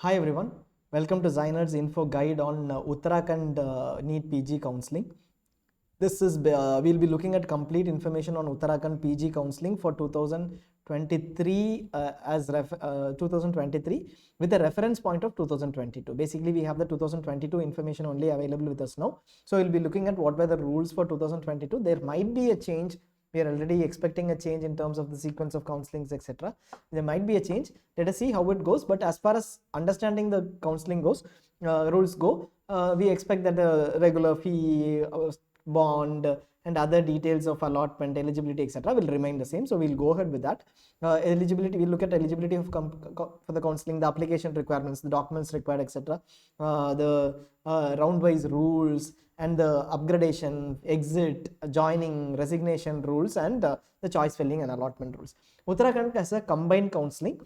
Hi everyone, welcome to ZyNerd's info guide on Uttarakhand NEET PG counselling. This is we'll be looking at complete information on Uttarakhand PG counselling for 2023 2023 with a reference point of 2022. Basically, we have the 2022 information only available with us now. So we'll be looking at what were the rules for 2022. There might be a change. We are already expecting a change in terms of the sequence of counselings, etc. There might be a change. Let us see how it goes. But as far as understanding the counselling goes, rules go, we expect that the regular fee, bond, and other details of allotment, eligibility, etc. will remain the same. So we'll go ahead with that. Eligibility, we'll look at eligibility of for the counselling, the application requirements, the documents required, etc. The round-wise rules, and the upgradation, exit, joining, resignation rules, and the choice filling and allotment rules. Uttarakhand has a combined counselling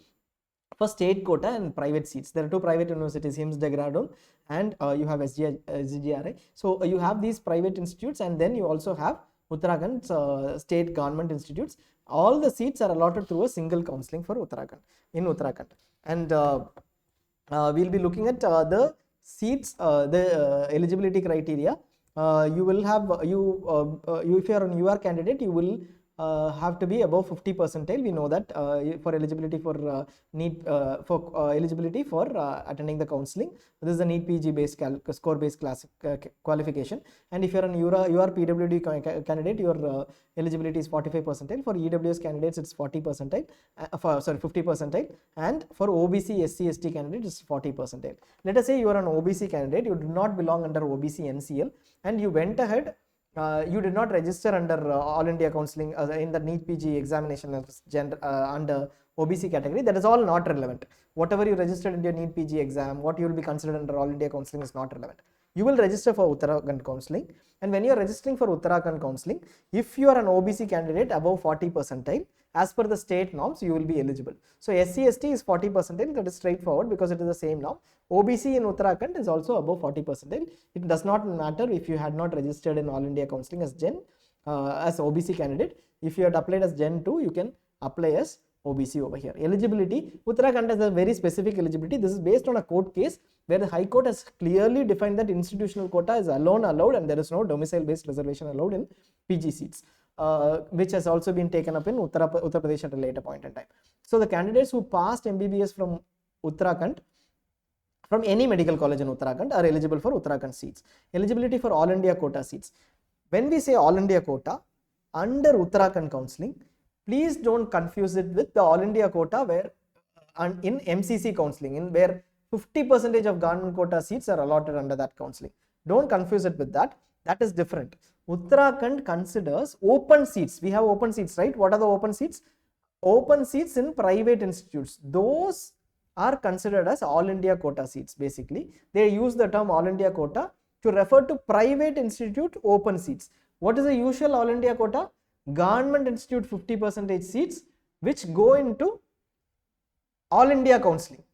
for state quota and private seats. There are two private universities, HIMSS Dehradun and you have SGRI. So you have these private institutes, and then you also have Uttarakhand state government institutes. All the seats are allotted through a single counselling for Uttarakhand, in Uttarakhand. And we'll be looking at the seats, the eligibility criteria. You will have if you are an UR candidate, you will have to be above 50 percentile. We know that for eligibility for eligibility for attending the counselling. This is a NEET PG based score based class qualification. And if you are an UR PWD candidate, your eligibility is 45 percentile. For EWS candidates, it's 40 percentile. 50 percentile. And for OBC SC ST candidates, it's 40 percentile. Let us say you are an OBC candidate, you do not belong under OBC NCL, and you went ahead. You did not register under All India Counselling in the NEET PG examination under OBC category. That is all not relevant. Whatever you registered in your NEET PG exam, what you will be considered under All India Counselling is not relevant. You will register for Uttarakhand counselling, and when you are registering for Uttarakhand counselling, if you are an OBC candidate above 40 percentile, as per the state norms, you will be eligible. So SC ST is 40 percentile. That is straightforward because it is the same norm. OBC in Uttarakhand is also above 40 percentile. It does not matter if you had not registered in All India Counselling as as OBC candidate. If you had applied as Gen 2, you can apply as OBC over here. Eligibility, Uttarakhand has a very specific eligibility. This is based on a court case where the High Court has clearly defined that institutional quota is alone allowed and there is no domicile based reservation allowed in PG seats. Which has also been taken up in Uttar Pradesh at a later point in time. So the candidates who passed MBBS from Uttarakhand, from any medical college in Uttarakhand, are eligible for Uttarakhand seats. Eligibility for All India quota seats. When we say All India quota, under Uttarakhand counselling, please don't confuse it with the All India quota where in MCC counselling, in where 50% of government quota seats are allotted under that counselling. Don't confuse it with that. That is different. Uttarakhand considers open seats. We have open seats, right? What are the open seats? Open seats in private institutes. Those are considered as All India quota seats. Basically, they use the term All India quota to refer to private institute open seats. What is the usual All India quota? Government institute 50% seats which go into All India counselling,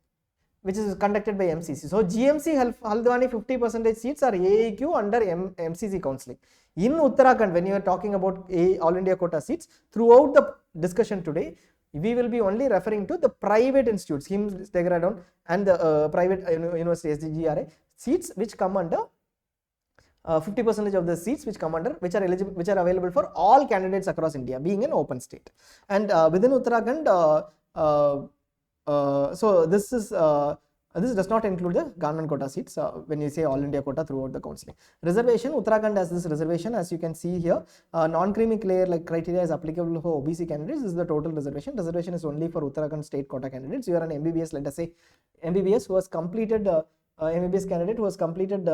which is conducted by MCC. So GMC Haldwani 50% seats are AAQ under MCC counselling. In Uttarakhand, when you are talking about All India quota seats, throughout the discussion today, we will be only referring to the private institutes, HIMSS Dehradun and the private university SGRI seats which come under 50% of the seats which come under, which are eligible, which are available for all candidates across India, being an open state. And within Uttarakhand, so this does not include the government quota seats when you say All India quota throughout the counselling. Reservation, Uttarakhand has this reservation, as you can see here. Non-creamy layer like criteria is applicable for OBC candidates. This is the total reservation. Reservation is only for Uttarakhand state quota candidates. You are an MBBS, let us say MBBS who has completed MBBS candidate who has completed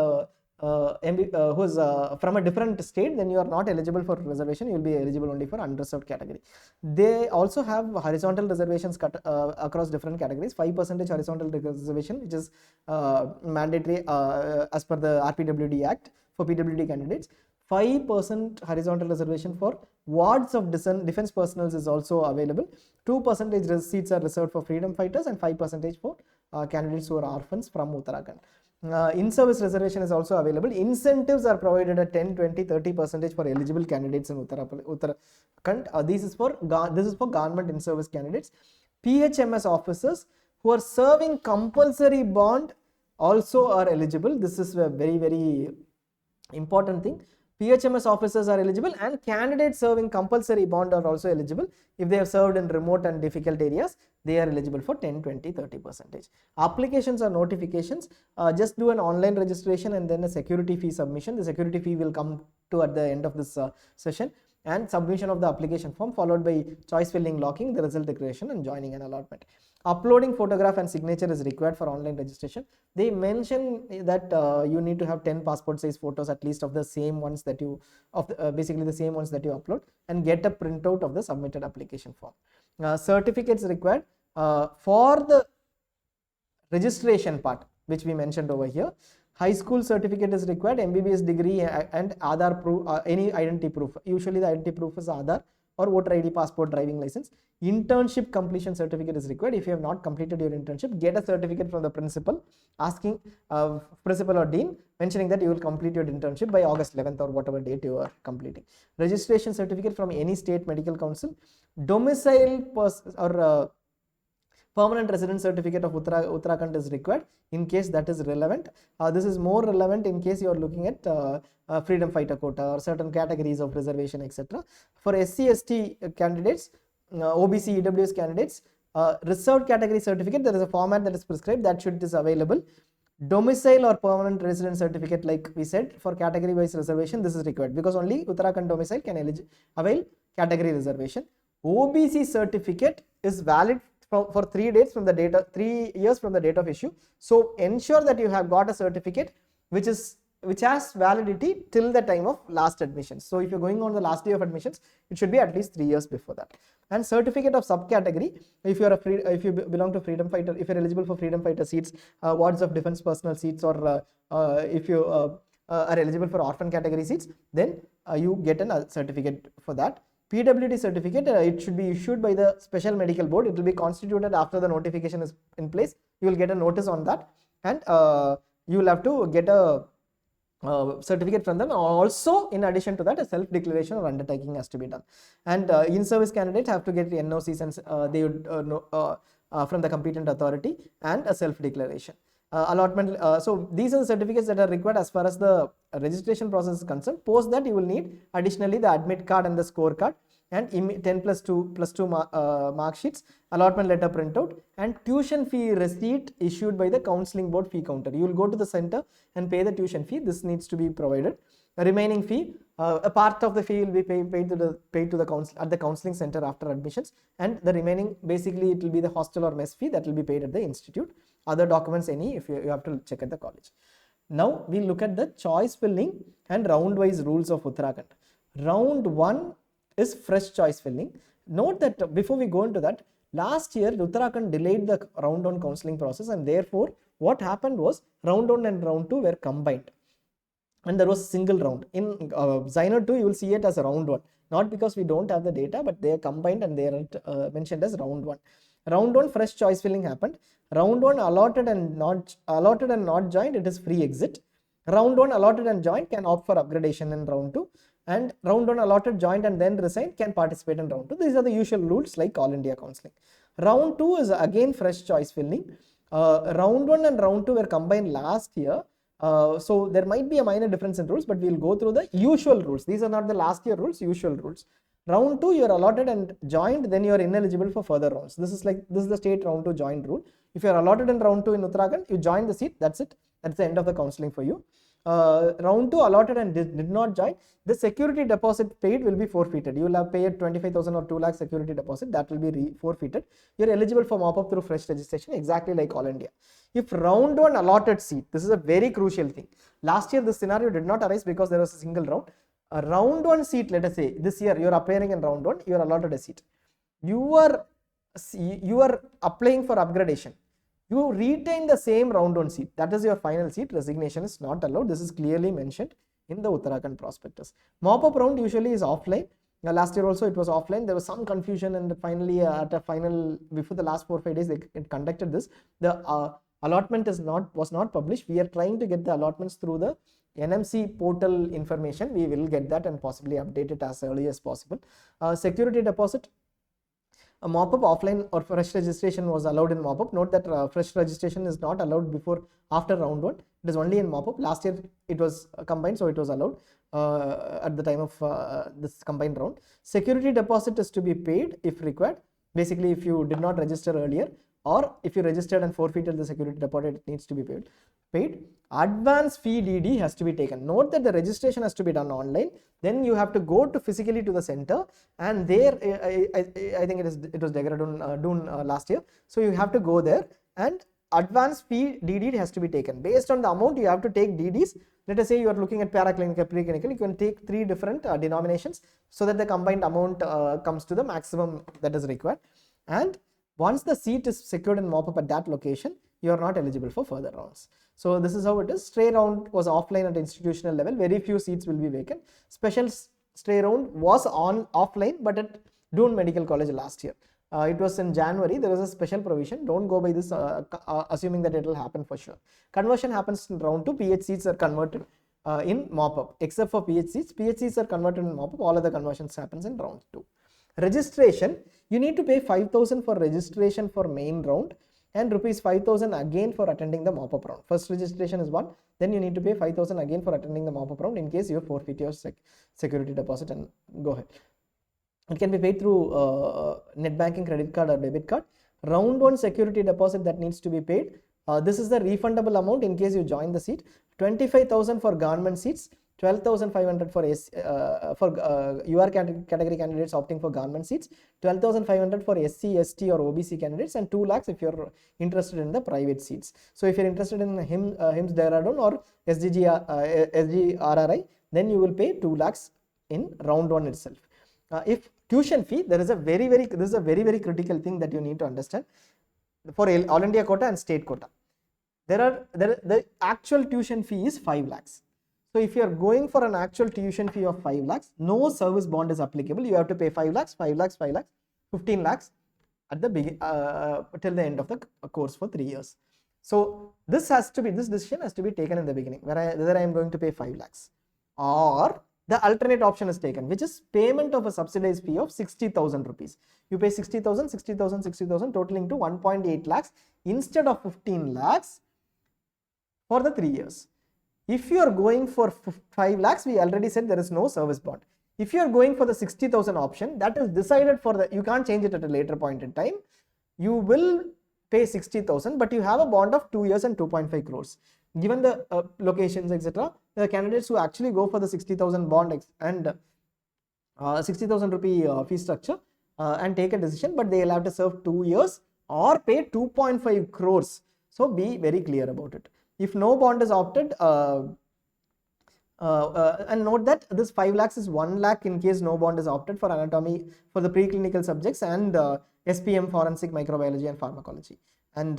who is from a different state, then you are not eligible for reservation. You will be eligible only for unreserved category. They also have horizontal reservations cut across different categories. 5% horizontal reservation, which is mandatory as per the RPWD Act for PWD candidates. 5% horizontal reservation for wards of defense personnel is also available. 2% seats are reserved for freedom fighters and 5% for candidates who are orphans from Uttarakhand. In-service reservation is also available. Incentives are provided at 10, 20, 30% for eligible candidates in Uttarakhand. This is for government in-service candidates. PHMS officers, who are serving compulsory bond also are eligible. This is a very, very important thing. PHMS officers are eligible, and candidates serving compulsory bond are also eligible. If they have served in remote and difficult areas, they are eligible for 10, 20, 30%. Applications or notifications, just do an online registration and then a security fee submission. The security fee will come to at the end of this session, and submission of the application form followed by choice filling, locking, the result declaration, and joining an allotment. Uploading photograph and signature is required for online registration. They mention that you need to have 10 passport size photos at least of the same ones that you basically the same ones that you upload, and get a printout of the submitted application form. Certificates required for the registration part, which we mentioned over here. High school certificate is required, MBBS degree, and Aadhaar proof, any identity proof. Usually the identity proof is Aadhaar or voter ID, passport, driving license. Internship completion certificate is required. If you have not completed your internship, get a certificate from the principal, asking principal or dean, mentioning that you will complete your internship by August 11th or whatever date you are completing. Registration certificate from any state medical council. Domicile or permanent residence certificate of Uttarakhand is required in case that is relevant. This is more relevant in case you are looking at freedom fighter quota or certain categories of reservation, etc. For SC, ST candidates, OBC, EWS candidates, reserved category certificate, there is a format that is prescribed that is available. Domicile or permanent residence certificate, like we said, for category wise reservation, this is required because only Uttarakhand domicile can avail category reservation. OBC certificate is valid for 3 days from the date of 3 years from the date of issue. So ensure that you have got a certificate which has validity till the time of last admissions. So if you're going on the last day of admissions, it should be at least 3 years before that. And certificate of subcategory, if you belong to freedom fighter, if you're eligible for freedom fighter seats, wards of defense personnel seats, or if you are eligible for orphan category seats, then you get a certificate for that. PWD certificate, it should be issued by the special medical board. It will be constituted after the notification is in place. You will get a notice on that, and you will have to get a certificate from them. Also, in addition to that, a self declaration or undertaking has to be done. And in service candidates have to get the NOCs, and they would from the competent authority, and a self declaration. Allotment, so these are the certificates that are required as far as the registration process is concerned. Post that, you will need additionally the admit card and the score card, and 10+2 mark sheets, allotment letter printout, and tuition fee receipt issued by the counselling board fee counter. You will go to the center and pay the tuition fee. This needs to be provided. The remaining fee, a part of the fee will be paid to the counselling center after admissions, and the remaining, basically it will be the hostel or mess fee that will be paid at the institute. Other documents, if you have to check at the college. Now we look at the choice filling and round wise rules of Uttarakhand. Round 1 is fresh choice filling. Note that before we go into that, last year Uttarakhand delayed the round 1 counselling process, and therefore what happened was round 1 and round 2 were combined, and there was a single round. In ZyNerd 2, you will see it as a round 1, not because we don't have the data, but they are combined and they are mentioned as round 1. Round 1 fresh choice filling happened. Round 1 allotted and not joined, it is free exit. Round 1 allotted and joined can opt for upgradation in round 2, and round 1 allotted, joined and then resigned can participate in round 2. These are the usual rules like All India counselling. Round 2 is again fresh choice filling. Round 1 and round 2 were combined last year. So there might be a minor difference in rules, but we will go through the usual rules. These are not the last year rules, usual rules. Round 2, you are allotted and joined, then you are ineligible for further rounds. This is the state round 2 joined rule. If you are allotted in round 2 in Uttarakhand, you join the seat, that's it. That's the end of the counselling for you. Round 2 allotted and did not join, the security deposit paid will be forfeited. You will have paid 25,000 or 2 lakh security deposit, that will be forfeited. You are eligible for mop up through fresh registration, exactly like All India. If round 1 allotted seat, this is a very crucial thing. Last year this scenario did not arise because there was a single round. A round 1 seat, let us say this year you are appearing in round 1, you are allotted a seat. You are applying for upgradation. You retain the same round 1 seat, that is your final seat. Resignation is not allowed. This is clearly mentioned in the Uttarakhand prospectus. Mop up round usually is offline. Last year also it was offline. There was some confusion, and finally at a final, before the last 4 or 5 days they conducted this. The allotment was not published. We are trying to get the allotments through the NMC portal information. We will get that and possibly update it as early as possible. Security deposit, A mop-up offline or fresh registration was allowed in mop-up. Note that fresh registration is not allowed after round 1. It is only in mop-up. Last year it was combined, so it was allowed at the time of this combined round. Security deposit is to be paid if required. Basically, if you did not register earlier, or if you registered and forfeited the security deposit, it needs to be paid. Advance fee DD has to be taken. Note that the registration has to be done online. Then you have to go physically to the center, and there I think it was Dehradun last year. So you have to go there, and advance fee DD has to be taken. Based on the amount, you have to take DDs. Let us say you are looking at paraclinical, preclinical. You can take 3 different denominations so that the combined amount comes to the maximum that is required. And once the seat is secured in mop-up at that location, you are not eligible for further rounds. So this is how it is. Stray round was offline at institutional level. Very few seats will be vacant. Special stray round was offline, but at Doon Medical College last year. It was in January. There was a special provision. Don't go by this assuming that it will happen for sure. Conversion happens in round 2. PH seats are converted in mop-up, except for PH seats. PH seats are converted in mop-up. All other conversions happens in round 2. Registration, you need to pay 5,000 for registration for main round and rupees 5,000 again for attending the mop-up round. First registration is 1, then you need to pay 5,000 again for attending the mop-up round in case you forfeit your security deposit and go ahead. It can be paid through net banking, credit card or debit card. Round 1 security deposit that needs to be paid. This is the refundable amount in case you join the seat. 25,000 for government seats. 12,500 for UR category candidates opting for government seats, 12,500 for SC, ST or OBC candidates, and 2 lakhs if you're interested in the private seats. So if you're interested in HIMS Dehradun or SGRRI, then you will pay 2 lakhs in round 1 itself. If tuition fee, this is a very critical thing that you need to understand for All India quota and state quota. The actual tuition fee is 5 lakhs. So if you are going for an actual tuition fee of 5 lakhs, no service bond is applicable. You have to pay 5 lakhs, 5 lakhs, 5 lakhs, 15 lakhs at the till the end of the course for 3 years. So this decision has to be taken in the beginning, whether I am going to pay 5 lakhs or the alternate option is taken, which is payment of a subsidized fee of 60,000 rupees. You pay 60,000, 60,000, 60,000 totaling to 1.8 lakhs instead of 15 lakhs for the 3 years. If you are going for 5 lakhs, we already said there is no service bond. If you are going for the 60,000 option, that is decided you can't change it at a later point in time. You will pay 60,000, but you have a bond of 2 years and 2.5 crores. Given the locations, etc., the candidates who actually go for the 60,000 bond and 60,000 rupee fee structure and take a decision, but they will have to serve 2 years or pay 2.5 crores. So be very clear about it. If no bond is opted, and note that this 5 lakhs is 1 lakh in case no bond is opted for anatomy for the preclinical subjects and SPM, forensic microbiology and pharmacology. And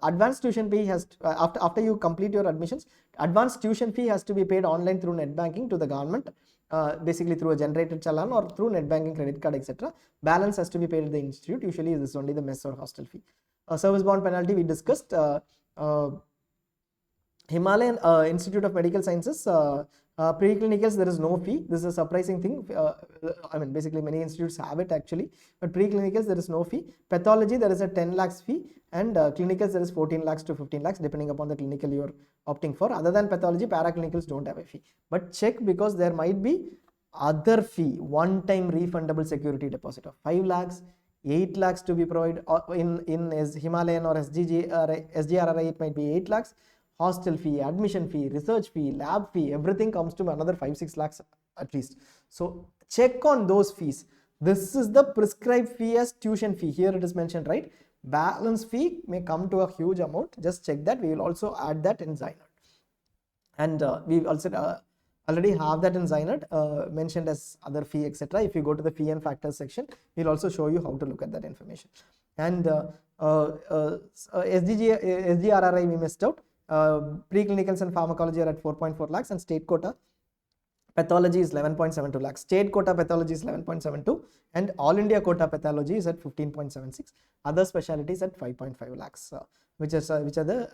advanced tuition fee has after you complete your admissions, advanced tuition fee has to be paid online through net banking to the government, basically through a generated challan or through net banking, credit card, etc. Balance has to be paid at the institute. Usually this is only the mess or hostel fee. Service bond penalty we discussed. Himalayan Institute of Medical Sciences, preclinicals there is no fee. This is a surprising thing. I mean, basically many institutes have it actually, but preclinicals there is no fee. Pathology there is a 10 lakhs fee, and clinicals there is 14 lakhs to 15 lakhs depending upon the clinical you are opting for. Other than pathology, paraclinicals don't have a fee, but check because there might be other fee, one-time refundable security deposit of 5 lakhs, 8 lakhs to be provided in Himalayan or SGRRI it might be 8 lakhs. Hostel fee, admission fee, research fee, lab fee, everything comes to another 5-6 lakhs at least. So check on those fees. This is the prescribed fee as tuition fee. Here it is mentioned, right? Balance fee may come to a huge amount. Just check that. We will also add that in ZyNerd. And we also already have that in ZyNerd mentioned as other fee, etc. If you go to the fee and factors section, we'll also show you how to look at that information. And SGRRI we missed out. Preclinicals and pharmacology are at 4.4 lakhs and state quota pathology is 11.72 lakhs. State quota pathology is 11.72 and all India quota pathology is at 15.76. Other specialties at 5.5 lakhs, which are the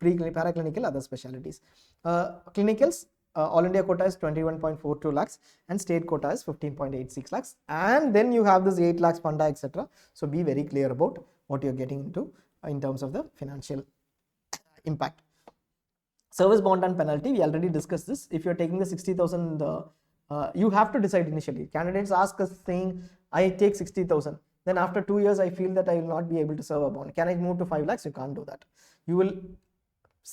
paraclinical other specialties. Clinicals all India quota is 21.42 lakhs and state quota is 15.86 lakhs, and then you have this 8 lakhs funda, etc. So be very clear about what you're getting into in terms of the financial impact. Service bond and penalty, we already discussed this. If you're taking the 60,000, you have to decide initially. Candidates ask us saying, I take 60,000. Then after 2 years, I feel that I will not be able to serve a bond. Can I move to 5 lakhs? You can't do that. You will,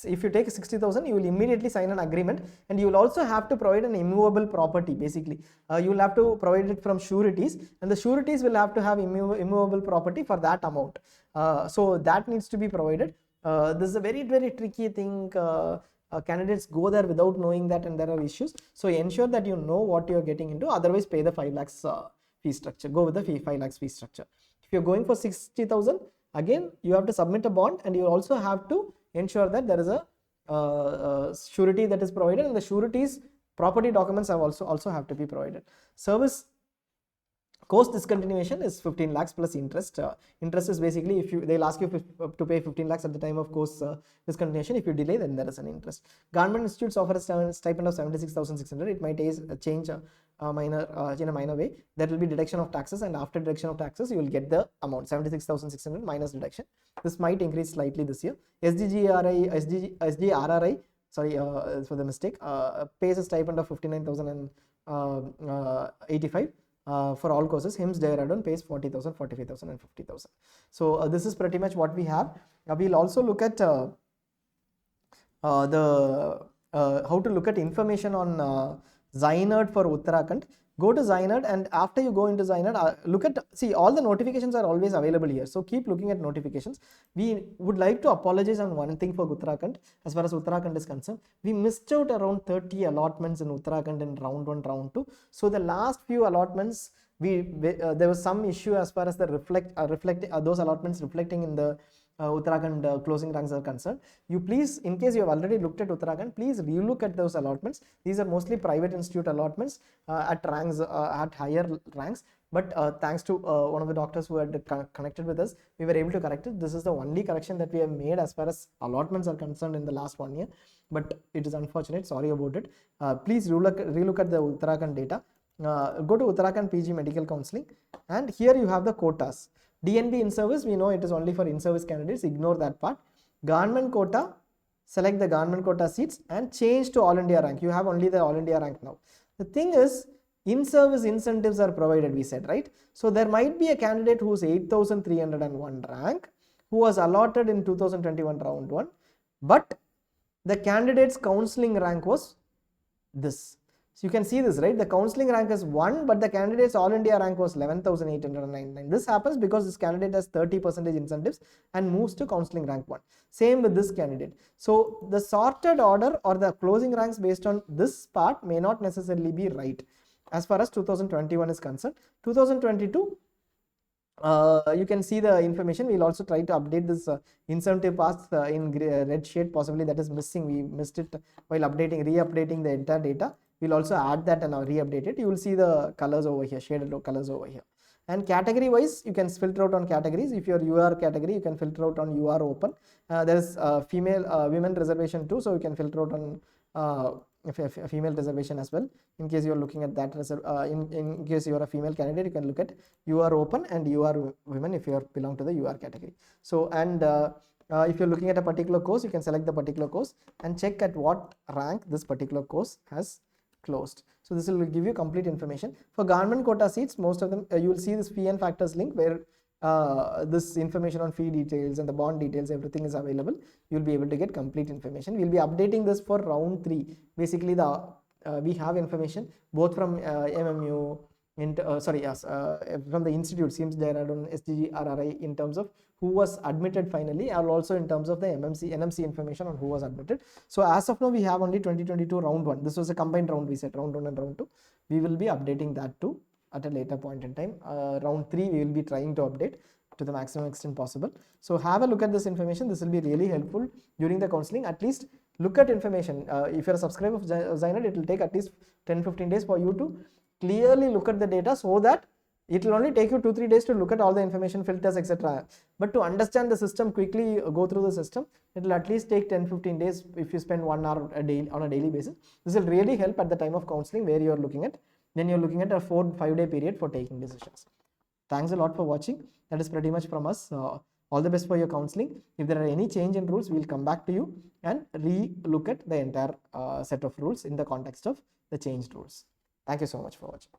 if you take 60,000, you will immediately sign an agreement, and you will also have to provide an immovable property. Basically, you will have to provide it from sureties, and the sureties will have to have immovable property for that amount. So that needs to be provided. This is a very, very tricky thing. Candidates go there without knowing that, and there are issues. So ensure that you know what you're getting into. Otherwise, pay the 5 lakhs fee structure. Go with the 5 lakhs fee structure. If you're going for 60,000, again, you have to submit a bond, and you also have to ensure that there is a surety that is provided, and the sureties property documents have also have to be provided. Service course discontinuation is 15 lakhs plus interest. Interest is basically, if you, they'll ask you to pay 15 lakhs at the time of course discontinuation. If you delay, then there is an interest. Government institutes offer a stipend of 76,600. It might change in a minor way. There will be deduction of taxes, and after deduction of taxes, you will get the amount 76,600 minus deduction. This might increase slightly this year. SGRRI, sorry for the mistake, pays a stipend of 59,085. For all courses. HIMSS Dehradun pays 40,000, 45,000 and 50,000. So this is pretty much what we have. We'll also look at how to look at information on ZyNerd for Uttarakhand. Go to ZyNerd, and after you go into ZyNerd, look at, see, all the notifications are always available here. So keep looking at notifications. We would like to apologize on one thing for Uttarakhand. As far as Uttarakhand is concerned, we missed out around 30 allotments in Uttarakhand in round 1, round 2. So the last few allotments, there was some issue as far as the those allotments reflecting in the Uttarakhand closing ranks are concerned. You please, in case you have already looked at Uttarakhand, please relook at those allotments. These are mostly private institute allotments at ranks, at higher ranks. But thanks to one of the doctors who had connected with us, we were able to correct it. This is the only correction that we have made as far as allotments are concerned in the last 1 year. But it is unfortunate. Sorry about it. Please relook at the Uttarakhand data. Go to Uttarakhand PG Medical Counseling, and here you have the quotas. DNB in service, we know it is only for in service candidates, ignore that part. Government quota, select the government quota seats and change to all India rank. You have only the all India rank now. The thing is, in service incentives are provided, we said, right? So there might be a candidate who is 8,301 rank, who was allotted in 2021 round 1, but the candidate's counseling rank was this. So you can see this, right? The counseling rank is 1, but the candidate's all India rank was 11,899. This happens because this candidate has 30% incentives and moves to counseling rank 1. Same with this candidate. So the sorted order or the closing ranks based on this part may not necessarily be right as far as 2021 is concerned. 2022, you can see the information. We'll also try to update this incentive path in red shade. Possibly that is missing. We missed it while re-updating the entire data. We'll also add that and re-update it. You will see the colors over here, shaded colors over here. And category wise, you can filter out on categories. If you're UR category, you can filter out on UR open. There is female women reservation too, so you can filter out on a female reservation as well. In case you're looking at that, in case you're a female candidate, you can look at UR open and UR women if you belong to the UR category. So, and if you're looking at a particular course, you can select the particular course and check at what rank this particular course has closed. So this will give you complete information. For government quota seats, most of them, you will see this fee and factors link where this information on fee details and the bond details, everything is available. You will be able to get complete information. We will be updating this for round 3. Basically, we have information both from MMU, from the institute, seems there are on SGRRI in terms of who was admitted finally, and also in terms of the NMC information on who was admitted. So as of now, we have only 2022 round 1. This was a combined round, we said round 1 and round 2. We will be updating that too at a later point in time. Round 3, we will be trying to update to the maximum extent possible. So have a look at this information. This will be really helpful during the counseling. At least look at information. If you're a subscriber of ZyNerd, it will take at least 10-15 days for you to clearly look at the data so that It will only take you 2-3 days to look at all the information filters, etc. But to understand the system, quickly go through the system, it will at least take 10-15 days if you spend 1 hour a day on a daily basis. This will really help at the time of counseling, where you are looking at, then you're looking at a 4-5 day period for taking decisions. Thanks a lot for watching. That is pretty much from us. All the best for your counseling. If there are any change in rules, we'll come back to you and re-look at the entire set of rules in the context of the changed rules. Thank you so much for watching.